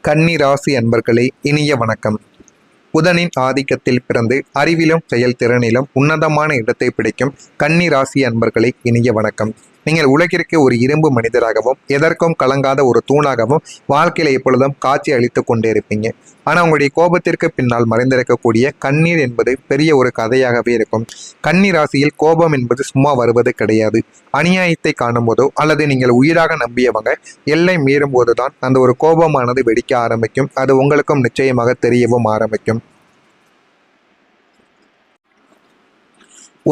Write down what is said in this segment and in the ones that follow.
கன்னி ராசி அன்பர்களே, இனிய வணக்கம். புதனின் ஆதிக்கத்தில் பிறந்து அறிவிலும் செயல்திறனிலும் உன்னதமான இடத்தை பிடிக்கும் கன்னி ராசி அன்பர்களே, இனிய வணக்கம். நீங்கள் உலகிற்கு ஒரு இரும்பு மனிதராகவும் எதற்கும் கலங்காத ஒரு தூணாகவும் வாழ்க்கையில எப்பொழுதும் காட்சி அளித்து கொண்டே இருப்பீங்க. ஆனால் உங்களுடைய கோபத்திற்கு பின்னால் மறைந்திருக்கக்கூடிய கண்ணீர் என்பது பெரிய ஒரு கதையாகவே இருக்கும். கன்னி ராசியில் கோபம் என்பது சும்மா வருவது கிடையாது. அநியாயத்தை காணும் போதோ அல்லது நீங்கள் உயிராக நம்பியவங்க எல்லை மீறும் போதுதான் அந்த ஒரு கோபமானது வெடிக்க ஆரம்பிக்கும். அது உங்களுக்கும் நிச்சயமாக தெரியவும் ஆரம்பிக்கும்.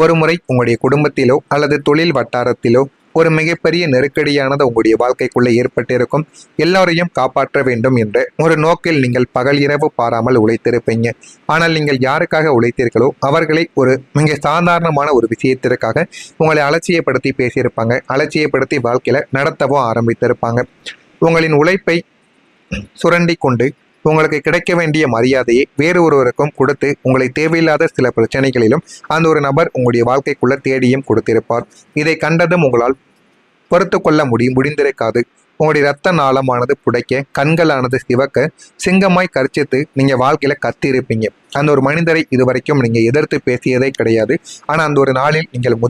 ஒரு முறை உங்களுடைய குடும்பத்திலோ அல்லது தொழில் வட்டாரத்திலோ ஒரு மிகப்பெரிய நெருக்கடியானது உங்களுடைய வாழ்க்கைக்குள்ளே ஏற்பட்டிருக்கும். எல்லோரையும் காப்பாற்ற வேண்டும் என்ற ஒரு நோக்கில் நீங்கள் பகல் இரவு பாராமல் உழைத்திருப்பீங்க. ஆனால் நீங்கள் யாருக்காக உழைத்தீர்களோ அவர்களை ஒரு மிக சாதாரணமான ஒரு விஷயத்திற்காக உங்களை அலட்சியப்படுத்தி பேசியிருப்பாங்க. அலட்சியப்படுத்தி வாழ்க்கையில நடத்தவும் ஆரம்பித்திருப்பாங்க. உங்களின் உழைப்பை சுரண்டி கொண்டு உங்களுக்கு கிடைக்க வேண்டிய மரியாதையை வேறு ஒருவருக்கும் கொடுத்து உங்களை தேவையில்லாத சில பிரச்சனைகளிலும் அந்த ஒரு நபர் உங்களுடைய வாழ்க்கைக்குள்ள தேடியும் கொடுத்திருப்பார். இதை கண்டதும் உங்களால் பொறுத்து கொள்ள முடிந்திருக்காது. உங்களுடைய இரத்த நாளமானது புடைக்க, கண்களானது சிவக்க, சிங்கமாய் கர்ச்சித்து நீங்க வாழ்க்கையில கத்திருப்பீங்க. அந்த ஒரு மனிதரை இதுவரைக்கும் நீங்க எதிர்த்து பேசியதே கிடையாது. ஆனா அந்த ஒரு நாளில் நீங்கள்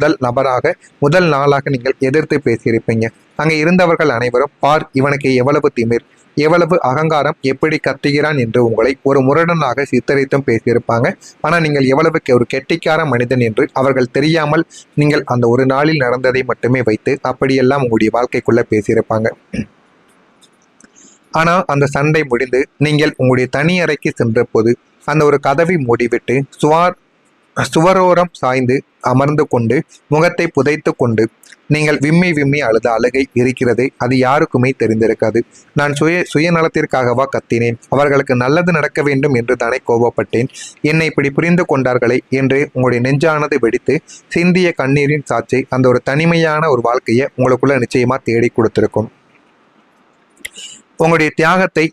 முதல் நாளாக நீங்கள் எதிர்த்து பேசியிருப்பீங்க. அங்கே இருந்தவர்கள் அனைவரும், பார் இவனுக்கு எவ்வளவு திமிர், எவ்வளவு அகங்காரம், எப்படி கத்துகிறான் என்று உங்களை ஒரு முரடனாக சித்தரித்தும் பேசியிருப்பாங்க. ஆனால் நீங்கள் எவ்வளவு ஒரு கெட்டிக்கார மனிதன் என்று அவர்கள் தெரியாமல் நீங்கள் அந்த ஒரு நாளில் நடந்ததை மட்டுமே வைத்து அப்படியெல்லாம் உங்களுடைய வாழ்க்கைக்குள்ள பேசியிருப்பாங்க. ஆனால் அந்த சண்டை முடிந்து நீங்கள் உங்களுடைய தனி அறைக்கு சென்ற போது அந்த ஒரு கதவை மூடிவிட்டு சுவரோரம் சாய்ந்து அமர்ந்து கொண்டு முகத்தை புதைத்து கொண்டு நீங்கள் விம்மி விம்மி அழுத அழுகை இருக்கிறது. அது யாருக்குமே தெரிந்திருக்காது. நான் சுயநலத்திற்காகவா கத்தினேன்? அவர்களுக்கு நல்லது நடக்க வேண்டும் என்று தானே கோபப்பட்டேன். என்னை இப்படி புரிந்து கொண்டார்களே என்று உங்களுடைய நெஞ்சானது வெடித்து சிந்திய கண்ணீரின் சாட்சி அந்த ஒரு தனிமையான ஒரு வாழ்க்கையை உங்களுக்குள்ள நிச்சயமா தேடி கொடுத்திருக்கும். உங்களுடைய தியாகத்தை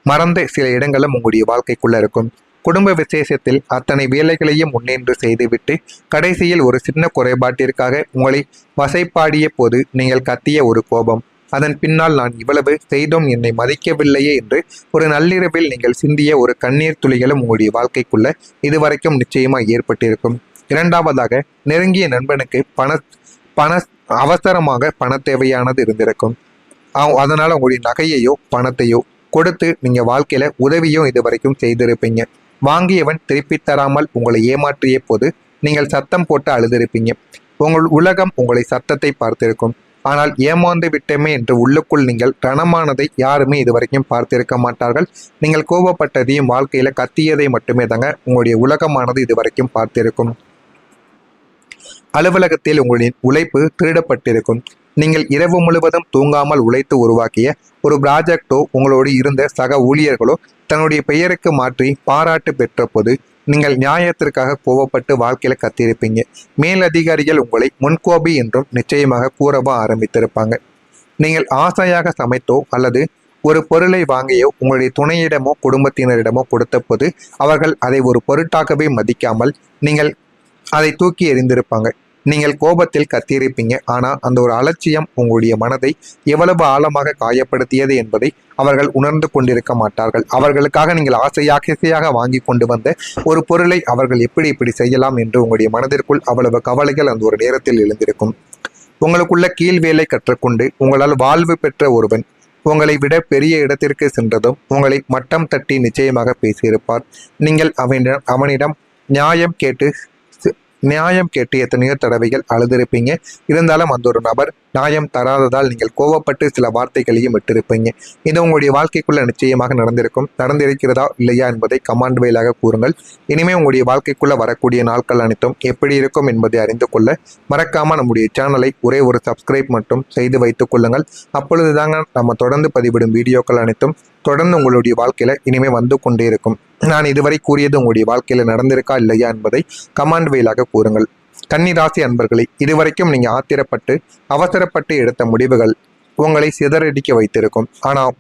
மறந்த சில இடங்களும் உங்களுடைய வாழ்க்கைக்குள்ள இருக்கும். குடும்ப விசேஷத்தில் அத்தனை வேலைகளையும் முன்னின்று செய்துவிட்டு கடைசியில் ஒரு சின்ன குறைபாட்டிற்காக உங்களை வசைப்பாடிய போது நீங்கள் கத்திய ஒரு கோபம், அதன் பின்னால் நான் இவ்வளவு செய்தோம் என்னை மதிக்கவில்லையே என்று ஒரு நள்ளிரவில் நீங்கள் சிந்திய ஒரு கண்ணீர் துளிகளும் உங்களுடைய வாழ்க்கைக்குள்ள இதுவரைக்கும் நிச்சயமா ஏற்பட்டிருக்கும். இரண்டாவதாக, நெருங்கிய நண்பனுக்கு பண அவசரமாக பண தேவையானது இருந்திருக்கும். அதனால உங்களுடைய நகையையோ பணத்தையோ கொடுத்து நீங்க வாழ்க்கையில உதவியும் இது வரைக்கும் செய்திருப்பீங்க. வாங்கியவன் திருப்பி தராமல் உங்களை ஏமாற்றிய போது நீங்கள் சத்தம் போட்டு அழுதிருப்பீங்க. உங்கள் உலகம் உங்களை சத்தத்தை பார்த்திருக்கும். ஆனால் ஏமாந்து விட்டமே என்று உள்ளுக்குள் நீங்கள் ரணமானதை யாருமே இதுவரைக்கும் பார்த்திருக்க மாட்டார்கள். நீங்கள் கோபப்பட்டதையும் வாழ்க்கையில கத்தியதை மட்டுமே தாங்க உங்களுடைய உலகமானது இதுவரைக்கும் பார்த்திருக்கும். அலுவலகத்தில் உங்களின் உழைப்பு திருடப்பட்டிருக்கும். நீங்கள் இரவு முழுவதும் தூங்காமல் உழைத்து உருவாக்கிய ஒரு ப்ராஜெக்டோ உங்களோடு இருந்த சக ஊழியர்களோ தன்னுடைய பெயருக்கு மாற்றி பாராட்டு பெற்ற போது நீங்கள் நியாயத்திற்காக கோவப்பட்டு வாழ்க்கையில கத்திருப்பீங்க. மேலதிகாரிகள் உங்களை முன்கோபி என்றும் நிச்சயமாக கூறவும் ஆரம்பித்திருப்பாங்க. நீங்கள் ஆசையாக சமைத்தோ அல்லது ஒரு பொருளை வாங்கியோ உங்களுடைய துணையிடமோ குடும்பத்தினரிடமோ கொடுத்த போது அவர்கள் அதை ஒரு பொருட்டாகவே மதிக்காமல் நீங்கள் அதை தூக்கி எறிந்திருப்பாங்க. நீங்கள் கோபத்தில் கத்தியிருப்பீங்க. ஆனால் அந்த ஒரு அலட்சியம் உங்களுடைய மனதை எவ்வளவு ஆழமாக காயப்படுத்தியது என்பதை அவர்கள் உணர்ந்து கொண்டிருக்க மாட்டார்கள். அவர்களுக்காக நீங்கள் ஆசையாக வாங்கி கொண்டு வந்த ஒரு பொருளை அவர்கள் இப்படி செய்யலாம் என்று உங்களுடைய மனதிற்குள் அவ்வளவு கவலைகள் அந்த ஒரு நேரத்தில் எழுந்திருக்கும். உங்களுக்குள்ள கீழ் வேலை கற்றுக்கொண்டு உங்களால் வாழ்வு பெற்ற ஒருவன் உங்களை விட பெரிய இடத்திற்கு சென்றதும் உங்களை மட்டம் தட்டி நிச்சயமாக பேசியிருப்பார். நீங்கள் அவனிடம் நியாயம் கேட்டு எத்தனையோ தடவைகள் அழுதிருப்பீங்க. இருந்தாலும் அந்த ஒரு நபர் நியாயம் தராததால் நீங்கள் கோவப்பட்டு சில வார்த்தைகளையும் விட்டிருப்பீங்க. இது உங்களுடைய வாழ்க்கைக்குள்ள நிச்சயமாக நடந்திருக்கிறதா இல்லையா என்பதை கமெண்ட் வாயிலாக கூறுங்கள். இனிமேல் உங்களுடைய வாழ்க்கைக்குள்ள வரக்கூடிய நாட்கள் அனைத்தும் எப்படி இருக்கும் என்பதை அறிந்து கொள்ள மறக்காம நம்முடைய சேனலை ஒரே ஒரு சப்ஸ்கிரைப் மட்டும் செய்து வைத்துக் கொள்ளுங்கள். அப்பொழுது தாங்க நம்ம தொடர்ந்து பதிவிடும் வீடியோக்கள் அனைத்தும் தொடர்ந்து உங்களுடைய வாழ்க்கையில இனிமே வந்து கொண்டே இருக்கும். நான் இதுவரை கூறியது உங்களுடைய வாழ்க்கையில நடந்திருக்கா இல்லையா என்பதை கமெண்ட் வாயிலாக கூறுங்கள். கன்னிராசி அன்பர்களே, இதுவரைக்கும் நீங்க ஆத்திரப்பட்டு அவசரப்பட்டு எடுத்த முடிவுகள் உங்களை சிதறடிக்க வைத்திருக்கும். ஆனால்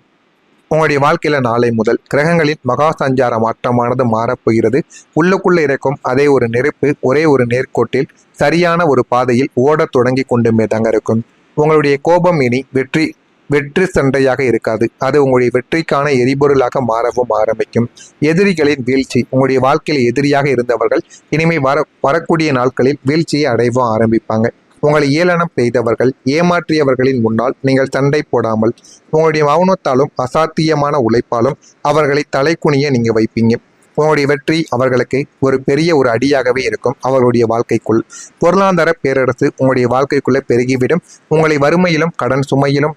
உங்களுடைய வாழ்க்கையில நாளை முதல் கிரகங்களின் மகா சஞ்சார மாற்றமானது மாறப்போகிறது. உள்ளுக்குள்ள இருக்கும் அதே ஒரு நெருப்பு ஒரே ஒரு நேர்கோட்டில் சரியான ஒரு பாதையில் ஓட தொடங்கி கொண்டுமே தாங்க இருக்கும். உங்களுடைய கோபம் இனி வெற்றி சண்டையாக இருக்காது. அது உங்களுடைய வெற்றிக்கான எரிபொருளாக மாறவும் ஆரம்பிக்கும். எதிரிகளின் வீழ்ச்சி, உங்களுடைய வாழ்க்கையில் எதிரியாக இருந்தவர்கள் இனிமே வரக்கூடிய நாட்களில் வீழ்ச்சியை அடையவும் ஆரம்பிப்பாங்க. உங்களை ஏளனம் செய்தவர்கள், ஏமாற்றியவர்களின் முன்னால் நீங்கள் சண்டை போடாமல் உங்களுடைய மௌனத்தாலும் அசாத்தியமான உழைப்பாலும் அவர்களை தலைக்குனிய நீங்க வைப்பீங்க. உங்களுடைய வெற்றி அவர்களுக்கு ஒரு பெரிய ஒரு அடியாகவே இருக்கும். அவர்களுடைய வாழ்க்கைக்குள் பொருளாதார பேரரசு உங்களுடைய வாழ்க்கைக்குள்ளே பெருகிவிடும். உங்களை வறுமையிலும் கடன் சுமையிலும்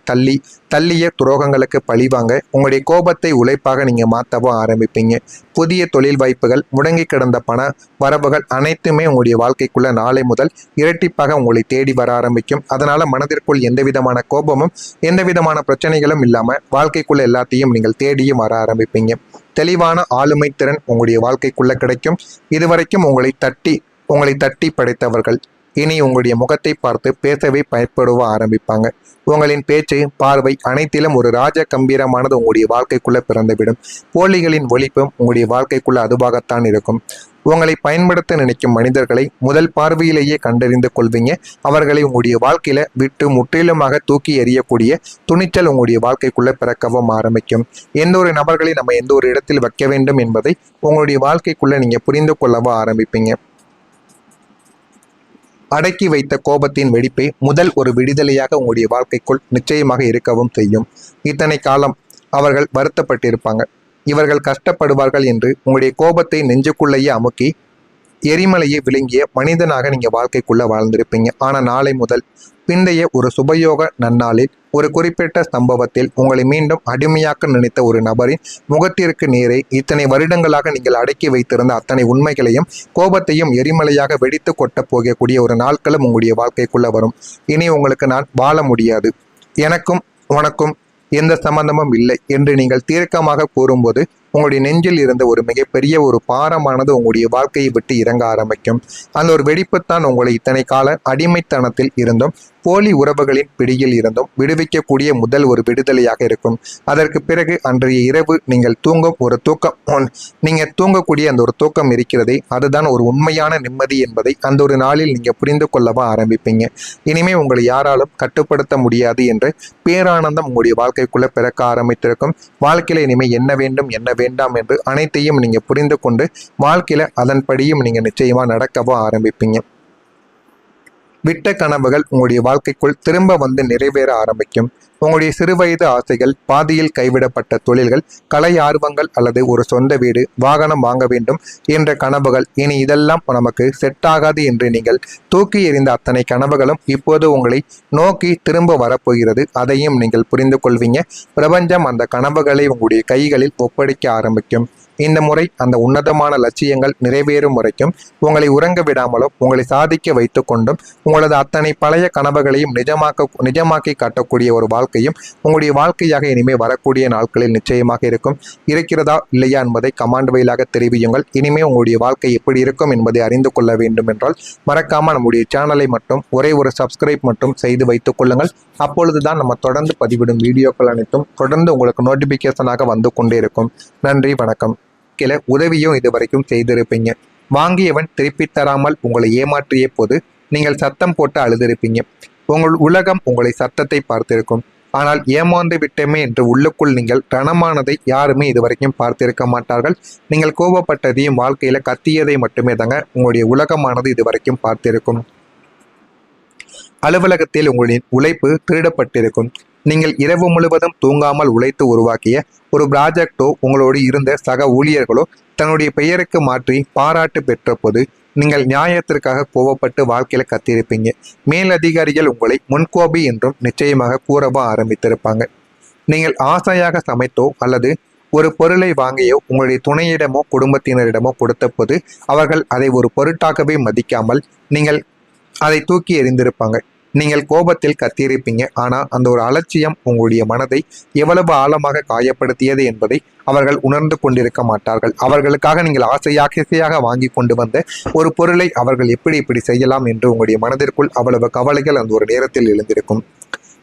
தள்ளிய துரோகங்களுக்கு பழிவாங்க உங்களுடைய கோபத்தை உழைப்பாக நீங்க மாற்றவும் ஆரம்பிப்பீங்க. புதிய தொழில் வாய்ப்புகள், முடங்கி கிடந்த பண வரவுகள் அனைத்துமே உங்களுடைய வாழ்க்கைக்குள்ள நாளை முதல் இரட்டிப்பாக உங்களை தேடி வர ஆரம்பிக்கும். அதனால மனதிற்குள் எந்த விதமான கோபமும் எந்த விதமான பிரச்சனைகளும் இல்லாம வாழ்க்கைக்குள்ள எல்லாத்தையும் நீங்கள் தேடியும் வர ஆரம்பிப்பீங்க. தெளிவான ஆளுமை திறன் உங்களுடைய வாழ்க்கைக்குள்ள கிடைக்கும். இதுவரைக்கும் உங்களை தட்டி படைத்தவர்கள் இனி உங்களுடைய முகத்தை பார்த்து பேசவே பயப்படுவ ஆரம்பிப்பாங்க. உங்களின் பேச்சு, பார்வை அனைத்திலும் ஒரு ராஜ கம்பீரமானது உங்களுடைய வாழ்க்கைக்குள்ள பிறந்துவிடும். போலிகளின் ஒழிப்பும் உங்களுடைய வாழ்க்கைக்குள்ள அதுவாகத்தான் இருக்கும். உங்களை பயன்படுத்த நினைக்கும் மனிதர்களை முதல் பார்வையிலேயே கண்டறிந்து கொள்வீங்க. அவர்களை உங்களுடைய வாழ்க்கையில விட்டு முற்றிலுமாக தூக்கி எறியக்கூடிய துணிச்சல் உங்களுடைய வாழ்க்கைக்குள்ள பிறக்கவும் ஆரம்பிக்கும். எந்த ஒரு நபர்களை நம்ம எந்த ஒரு இடத்தில் வைக்க வேண்டும் என்பதை உங்களுடைய வாழ்க்கைக்குள்ள நீங்க புரிந்து கொள்ளவும் ஆரம்பிப்பீங்க. அடக்கி வைத்த கோபத்தின் வெடிப்பை முதல் ஒரு விடுதலையாக உங்களுடைய வாழ்க்கைக்குள் நிச்சயமாக இருக்கவும் செய்யும். இத்தனை காலம் அவர்கள் வருத்தப்பட்டிருப்பாங்க, இவர்கள் கஷ்டப்படுவார்கள் என்று உங்களுடைய கோபத்தை நெஞ்சுக்குள்ளேயே அமுக்கி எரிமலையை விழுங்கிய மனிதனாக நீங்க வாழ்க்கைக்குள்ள வாழ்ந்திருப்பீங்க. ஆனா நாளை முதல் பிந்தைய ஒரு சுபயோக நன்னாளில் ஒரு குறிப்பிட்ட சம்பவத்தில் உங்களை மீண்டும் அடிமையாக்க நினைத்த ஒரு நபரின் முகத்திற்கு நேரே இத்தனை வருடங்களாக நீங்கள் அடக்கி வைத்திருந்த அத்தனை உண்மைகளையும் கோபத்தையும் எரிமலையாக வெடித்து கொட்டப் போகக்கூடிய ஒரு நாட்களும் உங்களுடைய வாழ்க்கைக்குள்ள வரும். இனி உங்களுக்கு நான் வாழ முடியாது, எனக்கும் உனக்கும் எந்த சம்பந்தமும் இல்லை என்று நீங்கள் தீர்க்கமாக கூறும்போது உங்களுடைய நெஞ்சில் இருந்த ஒரு மிகப்பெரிய ஒரு பாரமானது உங்களுடைய வாழ்க்கையை விட்டு இறங்க ஆரம்பிக்கும். அந்த ஒரு வெடிப்புத்தான் உங்களை இத்தனை கால அடிமைத்தனத்தில் இருந்தும் போலி உறவுகளின் பிடியில் இருந்தும் விடுவிக்கக்கூடிய முதல் ஒரு விடுதலையாக இருக்கும். அதற்கு பிறகு அன்றைய இரவு நீங்கள் தூங்கும் ஒரு தூக்கம், நீங்க தூங்கக்கூடிய அந்த ஒரு தூக்கம் இருக்கிறதே, அதுதான் ஒரு உண்மையான நிம்மதி என்பதை அந்த ஒரு நாளில் நீங்க புரிந்து கொள்ளவா ஆரம்பிப்பீங்க. இனிமே உங்களை யாராலும் கட்டுப்படுத்த முடியாது என்று பேரானந்தம் உங்களுடைய வாழ்க்கைக்குள்ள பிறக்க ஆரம்பித்திருக்கும். வாழ்க்கையில இனிமே என்ன வேண்டும் என்ன வேண்டாம் என்று அனைத்தையும் நீங்க புரிந்து கொண்டு வாழ்க்கையில அதன்படியும் நீங்க நிச்சயமா நடக்கவோ ஆரம்பிப்பீங்க. விட்ட கனவுகள் உங்களுடைய வாழ்க்கைக்குள் திரும்ப வந்து நிறைவேற ஆரம்பிக்கும். உங்களுடைய சிறுவயது ஆசைகள், பாதியில் கைவிடப்பட்ட தொழில்கள், கலை ஆர்வங்கள் அல்லது ஒரு சொந்த வீடு, வாகனம் வாங்க வேண்டும் என்ற கனவுகள், இனி இதெல்லாம் நமக்கு செட் ஆகாது என்று நீங்கள் தூக்கி எறிந்த அத்தனை கனவுகளும் இப்போது உங்களை நோக்கி திரும்ப வரப்போகிறது. அதையும் நீங்கள் புரிந்து கொள்வீங்க. பிரபஞ்சம் அந்த கனவுகளை உங்களுடைய கைகளில் ஒப்படைக்க ஆரம்பிக்கும். இந்த முறை அந்த உன்னதமான லட்சியங்கள் நிறைவேறும் வரைக்கும் உங்களை உறங்க விடாமலும் உங்களை சாதிக்க வைத்து கொண்டும் உங்களது அத்தனை பழைய கனவுகளையும் நிஜமாக்கி காட்டக்கூடிய ஒரு வாழ்க்கையும் உங்களுடைய வாழ்க்கையாக இனிமே வரக்கூடிய நாட்களில் நிச்சயமாக இருக்கும். இருக்கிறதா இல்லையா என்பதை கமாண்ட் வழியாக தெரிவியுங்கள். இனிமே உங்களுடைய வாழ்க்கை எப்படி இருக்கும் என்பதை அறிந்து கொள்ள வேண்டும் என்றால் மறக்காம நம்முடைய சேனலை மட்டும் ஒரே ஒரு சப்ஸ்கிரைப் மட்டும் செய்து வைத்துக் கொள்ளுங்கள். அப்பொழுதுதான் நம்ம தொடர்ந்து பதிவிடும் வீடியோக்கள் அனைத்தும் தொடர்ந்து உங்களுக்கு நோட்டிபிகேஷனாக வந்து கொண்டே இருக்கும். நன்றி, வணக்கம். உதவியும் இதுவரைக்கும் செய்திருப்பீங்க. வாங்கியவன் திருப்பி தராமல் உங்களை ஏமாற்றிய போது நீங்கள் சத்தம் போட்டு அழுதிருப்பீங்க. உங்கள் உலகம் உங்களை சத்தத்தை பார்த்திருக்கும். ஆனால் ஏமாந்து விட்டமே என்று உள்ளுக்குள் நீங்கள் ரணமானதை யாருமே இதுவரைக்கும் பார்த்திருக்க மாட்டார்கள். நீங்கள் கோபப்பட்டதையும் வாழ்க்கையில கத்தியதை மட்டுமே தாங்க உங்களுடைய உலகமானது இதுவரைக்கும் பார்த்திருக்கும். அலுவலகத்தில் உங்களின் உழைப்பு திருடப்பட்டிருக்கும். நீங்கள் இரவு முழுவதும் தூங்காமல் உழைத்து உருவாக்கிய ஒரு ப்ராஜெக்டோ உங்களோடு இருந்த சக ஊழியர்களோ தன்னுடைய பெயருக்கு மாற்றி பாராட்டு பெற்ற போது நீங்கள் நியாயத்திற்காக கோவப்பட்டு வாழ்க்கையில கத்திருப்பீங்க. மேலதிகாரிகள் உங்களை முன்கோபி என்றும் நிச்சயமாக கூறவா ஆரம்பித்திருப்பாங்க. நீங்கள் ஆசையாக சமைத்தோ அல்லது ஒரு பொருளை வாங்கியோ உங்களுடைய துணையிடமோ குடும்பத்தினரிடமோ கொடுத்த போது அவர்கள் அதை ஒரு பொருட்டாகவே மதிக்காமல் நீங்கள் அதை தூக்கி எறிந்திருப்பாங்க. நீங்கள் கோபத்தில் கத்தியிருப்பீங்க. ஆனால் அந்த ஒரு அலட்சியம் உங்களுடைய மனதை எவ்வளவு ஆழமாக காயப்படுத்தியது என்பதை அவர்கள் உணர்ந்து கொண்டிருக்க மாட்டார்கள். அவர்களுக்காக நீங்கள் ஆசையாக வாங்கி கொண்டு வந்த ஒரு பொருளை அவர்கள் இப்படி செய்யலாம் என்று உங்களுடைய மனதிற்குள் அவ்வளவு கவலைகள் அந்த ஒரு நேரத்தில் எழுந்திருக்கும்.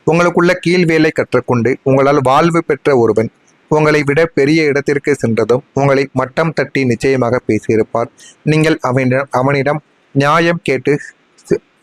உங்களுக்குள்ள கீழ் வேலை கற்றுக்கொண்டு உங்களால் வாழ்வு பெற்ற ஒருவன் உங்களை விட பெரிய இடத்திற்கு சென்றதும் உங்களை மட்டம் தட்டி நிச்சயமாக பேசியிருப்பார். நீங்கள் அவனிடம் நியாயம் கேட்டு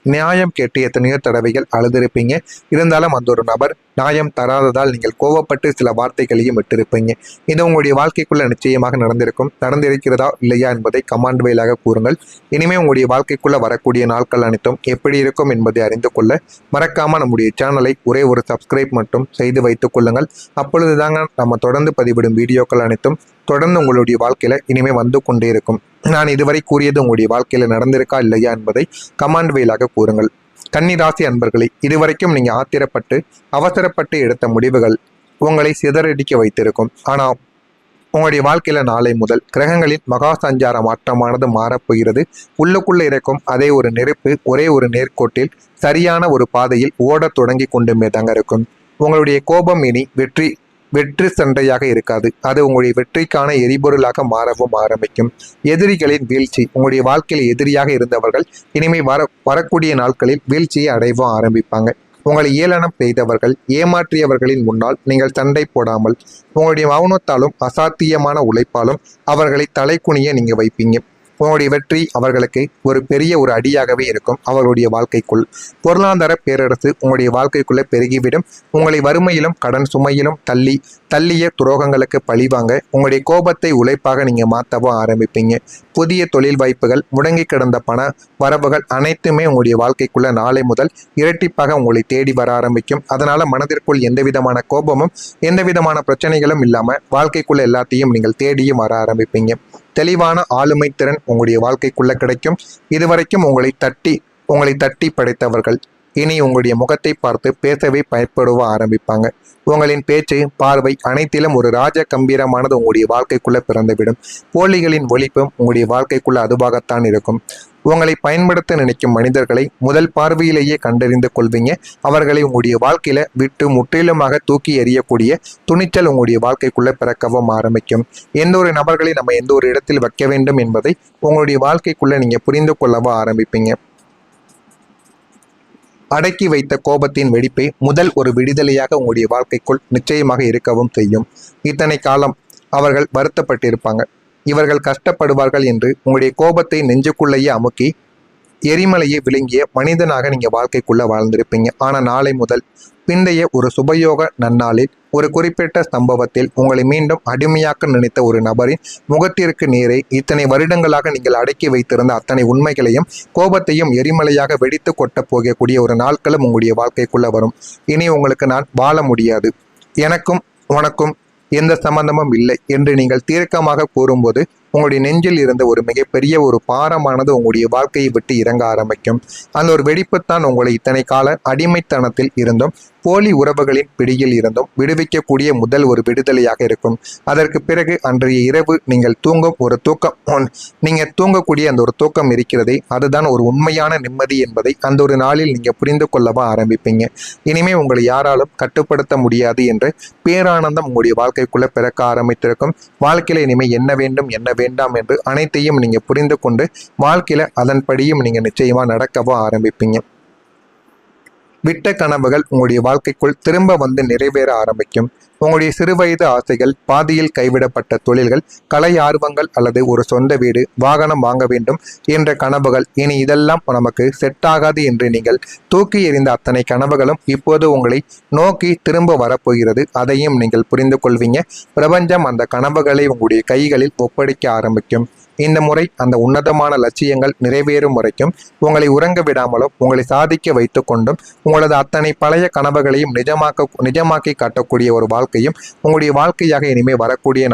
நியாயம் கேட்டு எத்தனையோ தடவைகள் அழுதிருப்பீங்க. இருந்தாலும் அந்த ஒரு நபர் நியாயம் தராததால் நீங்கள் கோவப்பட்டு சில வார்த்தைகளையும் விட்டிருப்பீங்க. இது உங்களுடைய வாழ்க்கைக்குள்ள நிச்சயமாக நடந்திருக்கிறதா இல்லையா என்பதை கமெண்ட் வாயிலாக கூறுங்கள். இனிமே உங்களுடைய வாழ்க்கைக்குள்ள வரக்கூடிய நாட்கள் அனைத்தும் எப்படி இருக்கும் என்பதை அறிந்து கொள்ள மறக்காம நம்முடைய சேனலை ஒரே ஒரு சப்ஸ்கிரைப் மட்டும் செய்து வைத்துக் கொள்ளுங்கள். அப்பொழுது தாங்க நம்ம தொடர்ந்து பதிவிடும் வீடியோக்கள் அனைத்தும் தொடர்ந்து உங்களுடைய வாழ்க்கையில இனிமே வந்து கொண்டே இருக்கும். நான் இதுவரை கூறியது உங்களுடைய வாழ்க்கையில நடந்திருக்கா இல்லையா என்பதை கமெண்ட் வாயிலாக கூறுங்கள். கன்னி ராசி அன்பர்களே, இதுவரைக்கும் நீங்க ஆத்திரப்பட்டு அவசரப்பட்டு எடுத்த முடிவுகள் உங்களை சிதறடிக்க வைத்திருக்கும். ஆனா உங்களுடைய வாழ்க்கையில நாளை முதல் கிரகங்களின் மகா சஞ்சார மாற்றமானது மாறப்போகிறது. உள்ளுக்குள்ள இருக்கும் அதே ஒரு நெருப்பு ஒரே ஒரு நேர்கோட்டில் சரியான ஒரு பாதையில் ஓடத் தொடங்கி கொண்டுமே தாங்க இருக்கும். உங்களுடைய கோபம் இனி வெற்றி சண்டையாக இருக்காது. அது உங்களுடைய வெற்றிக்கான எரிபொருளாக மாறவும் ஆரம்பிக்கும். எதிரிகளின் வீழ்ச்சி, உங்களுடைய வாழ்க்கையில் எதிரியாக இருந்தவர்கள் இனிமே வரக்கூடிய நாட்களில் வீழ்ச்சியை அடையவும் ஆரம்பிப்பாங்க. உங்களை ஏளனம் செய்தவர்கள் ஏமாற்றியவர்களின் முன்னால் நீங்கள் சண்டை போடாமல் உங்களுடைய மௌனத்தாலும் அசாத்தியமான உழைப்பாலும் அவர்களை தலைக்குனிய நீங்க வைப்பீங்க. உங்களுடைய வெற்றி அவர்களுக்கு ஒரு பெரிய ஒரு அடியாகவே இருக்கும். அவர்களுடைய வாழ்க்கைக்குள் பொருளாதார பேரரசு உங்களுடைய வாழ்க்கைக்குள்ள பெருகிவிடும். உங்களை வறுமையிலும் கடன் சுமையிலும் தள்ளிய துரோகங்களுக்கு பழிவாங்க உங்களுடைய கோபத்தை உழைப்பாக நீங்க மாற்றவும் ஆரம்பிப்பீங்க. புதிய தொழில் வாய்ப்புகள், முடங்கி கிடந்த பண வரவுகள் அனைத்துமே உங்களுடைய வாழ்க்கைக்குள்ள நாளை முதல் இரட்டிப்பாக உங்களை தேடி வர ஆரம்பிக்கும். அதனால மனதிற்குள் எந்த விதமான கோபமும் எந்த விதமான பிரச்சனைகளும் இல்லாம வாழ்க்கைக்குள்ள எல்லாத்தையும் நீங்கள் தேடியும் வர ஆரம்பிப்பீங்க. தெளிவான ஆளுமை திறன் உங்களுடைய வாழ்க்கைக்குள்ள கிடைக்கும். இதுவரைக்கும் உங்களை தட்டி படைத்தவர்கள் இனி உங்களுடைய முகத்தை பார்த்து பேசவே பயப்படுவ ஆரம்பிப்பாங்க. உங்களின் பேச்சு பார்வை அனைத்திலும் ஒரு ராஜ கம்பீரமானது உங்களுடைய வாழ்க்கைக்குள்ள பிறந்துவிடும். போலிகளின் ஒழிப்பும் உங்களுடைய வாழ்க்கைக்குள்ள அதுவாகத்தான் இருக்கும். உங்களை பயன்படுத்த நினைக்கும் மனிதர்களை முதல் பார்வையிலேயே கண்டறிந்து கொள்வீங்க. அவர்களை உங்களுடைய வாழ்க்கையில விட்டு முற்றிலுமாக தூக்கி எறியக்கூடிய துணிச்சல் உங்களுடைய வாழ்க்கைக்குள்ள பிறக்கவும் ஆரம்பிக்கும். எந்த ஒரு நபர்களை நம்ம எந்த ஒரு இடத்தில் வைக்க வேண்டும் என்பதை உங்களுடைய வாழ்க்கைக்குள்ள நீங்க புரிந்து கொள்ளவும் ஆரம்பிப்பீங்க. அடக்கி வைத்த கோபத்தின் வெடிப்பை முதல் ஒரு விடுதலையாக உங்களுடைய வாழ்க்கைக்குள் நிச்சயமாக இருக்கவும் செய்யும். இத்தனை காலம் அவர்கள் வருத்தப்பட்டிருப்பாங்க, இவர்கள் கஷ்டப்படுவார்கள் என்று உங்களுடைய கோபத்தை நெஞ்சுக்குள்ளேயே அமுக்கி எரிமலையை விழுங்கிய மனிதனாக நீங்க வாழ்க்கைக்குள்ள வாழ்ந்திருப்பீங்க. ஆனா நாளை முதல் பிந்தைய ஒரு சுபயோக நன்னாளில் ஒரு குறிப்பிட்ட சம்பவத்தில் உங்களை மீண்டும் அடிமையாக்க நினைத்த ஒரு நபரின் முகத்திற்கு நேரே இத்தனை வருடங்களாக நீங்கள் அடக்கி வைத்திருந்த அத்தனை உண்மைகளையும் கோபத்தையும் எரிமலையாக வெடித்து கொட்ட போகக்கூடிய ஒரு நாட்களும் உங்களுடைய வாழ்க்கைக்குள்ள வரும். இனி உங்களுக்கு நான் வாழ முடியாது, எனக்கும் உனக்கும் எந்த சம்பந்தமும் இல்லை என்று நீங்கள் தீர்க்கமாக கூறும்போது உங்களுடைய நெஞ்சில் இருந்த ஒரு மிகப்பெரிய ஒரு பாரமானது உங்களுடைய வாழ்க்கையை விட்டு இறங்க ஆரம்பிக்கும். அந்த ஒரு வெடிப்புத்தான் உங்களை இத்தனை கால அடிமைத்தனத்தில் இருந்தும் போலி உறவுகளின் பிடியில் இருந்தும் விடுவிக்கக்கூடிய முதல் ஒரு விடுதலையாக இருக்கும். அதற்கு பிறகு அன்றைய இரவு நீங்கள் தூங்கும் ஒரு தூக்கம், நீங்க தூங்கக்கூடிய அந்த ஒரு தூக்கம் இருக்கிறதே, அதுதான் ஒரு உண்மையான நிம்மதி என்பதை அந்த ஒரு நாளில் நீங்க புரிந்து கொள்ளவா ஆரம்பிப்பீங்க. இனிமே உங்களை யாராலும் கட்டுப்படுத்த முடியாது என்ற பேரானந்தம் உங்களுடைய வாழ்க்கைக்குள்ள பிறக்க ஆரம்பித்திருக்கும். வாழ்க்கையில இனிமே என்ன வேண்டும் என்ன வேண்டாம் என்று அனைத்தையும் நீங்க புரிந்து கொண்டு வாழ்க்கையில அதன்படியும் நீங்க நிச்சயமா நடக்கவும் ஆரம்பிப்பீங்க. விட்ட கனவுகள் உங்களுடைய வாழ்க்கைக்குள் திரும்ப வந்து நிறைவேற ஆரம்பிக்கும். உங்களுடைய சிறுவயது ஆசைகள், பாதியில் கைவிடப்பட்ட தொழில்கள், கலை ஆர்வங்கள் அல்லது ஒரு சொந்த வீடு, வாகனம் வாங்க வேண்டும் என்ற கனவுகள், இனி இதெல்லாம் நமக்கு செட் ஆகாது என்று நீங்கள் தூக்கி எறிந்த அத்தனை கனவுகளும் இப்போது உங்களை நோக்கி திரும்ப வரப்போகிறது. அதையும் நீங்கள் புரிந்து கொள்வீங்க. பிரபஞ்சம் அந்த கனவுகளை உங்களுடைய கைகளில் ஒப்படைக்க ஆரம்பிக்கும். இந்த முறை அந்த உன்னதமான லட்சியங்கள் நிறைவேறும் வரைக்கும் உங்களை உறங்க விடாமலும் உங்களை சாதிக்க வைத்து கொண்டும் உங்களது அத்தனை பழைய கனவுகளையும் நிஜமாக்கி காட்டக்கூடிய ஒரு வாழ்க்கையும் உங்களுடைய வாழ்க்கையாக இனிமே வரக்கூடிய